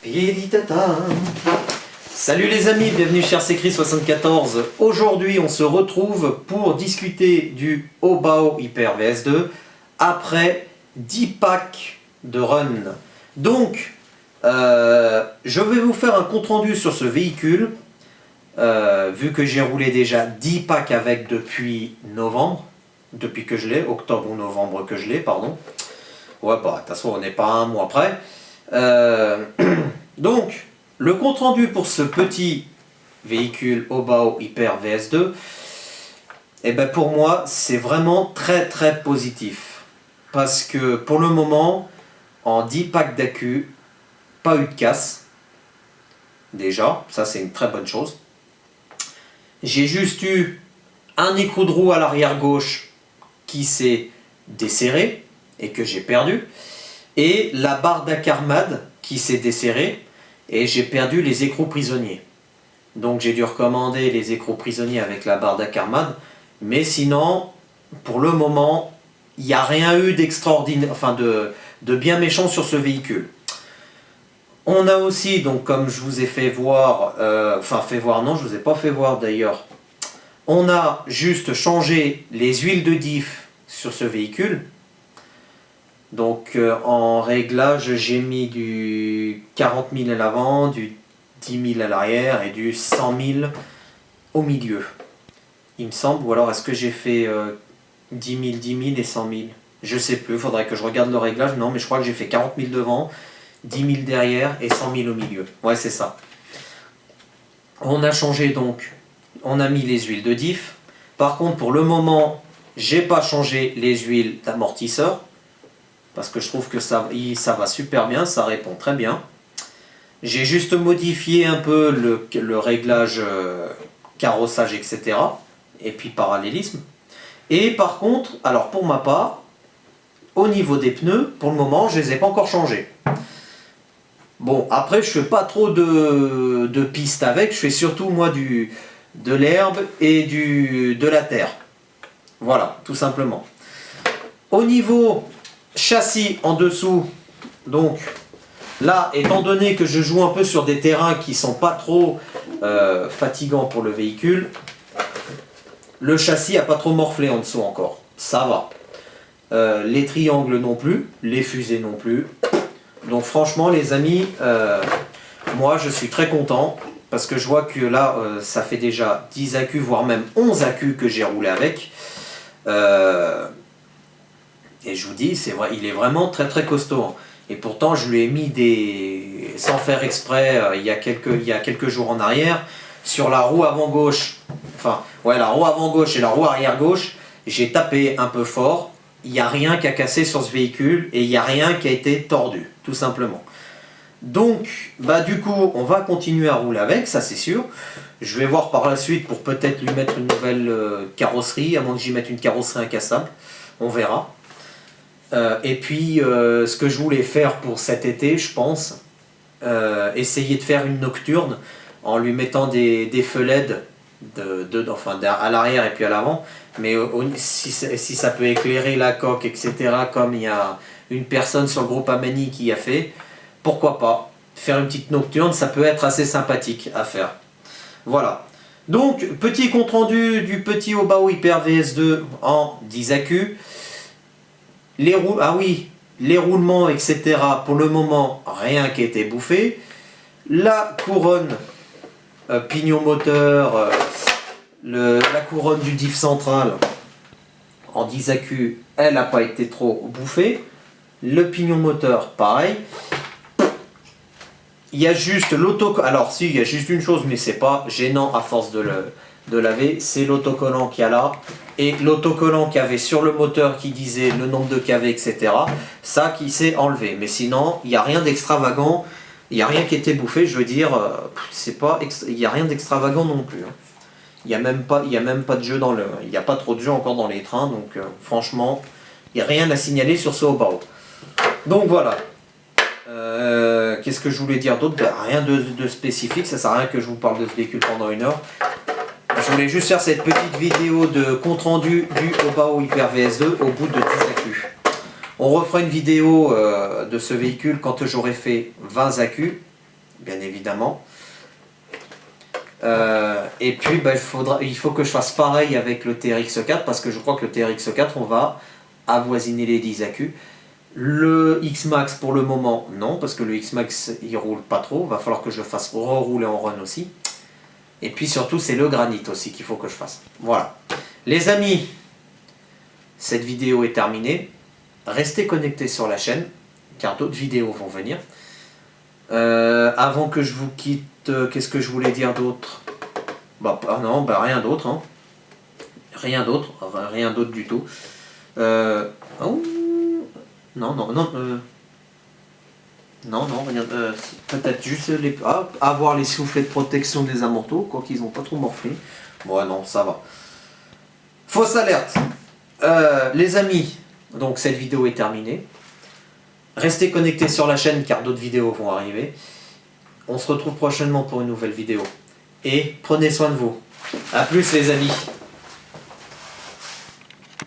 Piditata. Salut les amis, bienvenue chez RCCry74. Aujourd'hui on se retrouve pour discuter du Obao Hyper VS2 après 10 packs de run. Donc je vais vous faire un compte rendu sur ce véhicule vu que j'ai roulé déjà 10 packs avec depuis novembre, depuis que je l'ai, octobre ou novembre que je l'ai, pardon. Ouais, bah de toute façon on n'est pas un mois près. Donc, le compte rendu pour ce petit véhicule Obao Hyper VS2, eh ben pour moi, c'est vraiment très positif. Parce que pour le moment, en 10 packs d'accu, pas eu de casse. Déjà, ça c'est une très bonne chose. J'ai juste eu un écrou de roue à l'arrière gauche qui s'est desserré et que j'ai perdu. Et la barre d'Acarmad qui s'est desserrée et j'ai perdu les écrous prisonniers. Donc j'ai dû recommander les écrous prisonniers avec la barre d'Acarmad. Mais sinon, pour le moment, il n'y a rien eu d'extraordinaire, enfin de bien méchant sur ce véhicule. On a aussi, donc comme je vous ai fait voir, non, je vous ai pas fait voir d'ailleurs. On a juste changé les huiles de diff sur ce véhicule. Donc en réglage, j'ai mis du 40 000 à l'avant, du 10 000 à l'arrière et du 100 000 au milieu. Il me semble, ou alors est-ce que j'ai fait 10 000, 10 000 et 100 000? Je sais plus, il faudrait que je regarde le réglage. Non, mais je crois que j'ai fait 40 000 devant, 10 000 derrière et 100 000 au milieu. Ouais, c'est ça. On a changé donc, on a mis les huiles de diff. Par contre, pour le moment, j'ai pas changé les huiles d'amortisseur. Parce que je trouve que ça va super bien, ça répond très bien. J'ai juste modifié un peu le réglage carrossage, etc. Et puis parallélisme. Et par contre, alors pour ma part, au niveau des pneus, pour le moment, je ne les ai pas encore changés. Bon, après, je ne fais pas trop de pistes avec, je fais surtout moi de l'herbe et de la terre. Voilà, tout simplement. Au niveau châssis en dessous, donc là, étant donné que je joue un peu sur des terrains qui sont pas trop fatigants pour le véhicule, le châssis a pas trop morflé en dessous encore, ça va. Les triangles non plus, les fusées non plus. Donc franchement les amis, moi je suis très content parce que je vois que là ça fait déjà 10 accus, voire même 11 accus que j'ai roulé avec. Et je vous dis, c'est vrai, il est vraiment très costaud. Hein. Et pourtant, je lui ai mis des, sans faire exprès, il y a quelques jours en arrière, sur la roue avant gauche, enfin, ouais, la roue avant gauche et la roue arrière gauche, j'ai tapé un peu fort. Il n'y a rien qui a cassé sur ce véhicule et il n'y a rien qui a été tordu, tout simplement. Donc, bah du coup, on va continuer à rouler avec, ça c'est sûr. Je vais voir par la suite pour peut-être lui mettre une nouvelle carrosserie, à moins que j'y mette une carrosserie incassable. On verra. Et puis, ce que je voulais faire pour cet été, je pense, essayer de faire une nocturne en lui mettant des feux LED à l'arrière et puis à l'avant. Mais si ça peut éclairer la coque, etc., comme il y a une personne sur le groupe Amani qui a fait, pourquoi pas faire une petite nocturne, ça peut être assez sympathique à faire. Voilà. Donc, petit compte rendu du petit Obao Hyper VS2 en 10 accus. Les roulements, etc. Pour le moment, rien qui a été bouffé. La couronne pignon moteur, la couronne du diff central en 10 accus, elle n'a pas été trop bouffée. Le pignon moteur, pareil. Il y a juste l'autocollant. Alors si, il y a juste une chose, mais c'est pas gênant à force de laver, c'est l'autocollant qu'il y a là. Et l'autocollant qu'il y avait sur le moteur qui disait le nombre de KV, etc. Ça qui s'est enlevé. Mais sinon, il n'y a rien d'extravagant. Il n'y a rien qui a été bouffé. Je veux dire, il n'y a rien d'extravagant non plus. Hein. Il n'y a même pas de jeu dans il n'y a pas trop de jeu encore dans les trains. Donc franchement, il n'y a rien à signaler sur ce Obao. Donc voilà. Qu'est-ce que je voulais dire d'autre? Ben, rien de spécifique. Ça sert à rien que je vous parle de ce véhicule pendant une heure. Je voulais juste faire cette petite vidéo de compte rendu du Obao Hyper VS2 au bout de 10 accus. On refera une vidéo de ce véhicule quand j'aurai fait 20 accus bien évidemment. Et puis bah, il faut que je fasse pareil avec le TRX 4 parce que je crois que le TRX 4 on va avoisiner les 10 AQ. Le X-Max pour le moment non parce que le X-Max il roule pas trop, va falloir que je le fasse rerouler en run aussi. Et puis surtout c'est le granit aussi qu'il faut que je fasse. Voilà. Les amis, cette vidéo est terminée. Restez connectés sur la chaîne car d'autres vidéos vont venir. Avant que je vous quitte, qu'est-ce que je voulais dire d'autre? Bah non, bah rien d'autre. Hein. Rien d'autre du tout. Oh, non, rien. Peut-être juste avoir les soufflets de protection des amortos, quoi qu'ils n'ont pas trop morflé. Bon, non, ça va. Fausse alerte. Les amis, donc cette vidéo est terminée. Restez connectés sur la chaîne car d'autres vidéos vont arriver. On se retrouve prochainement pour une nouvelle vidéo. Et prenez soin de vous. A plus les amis.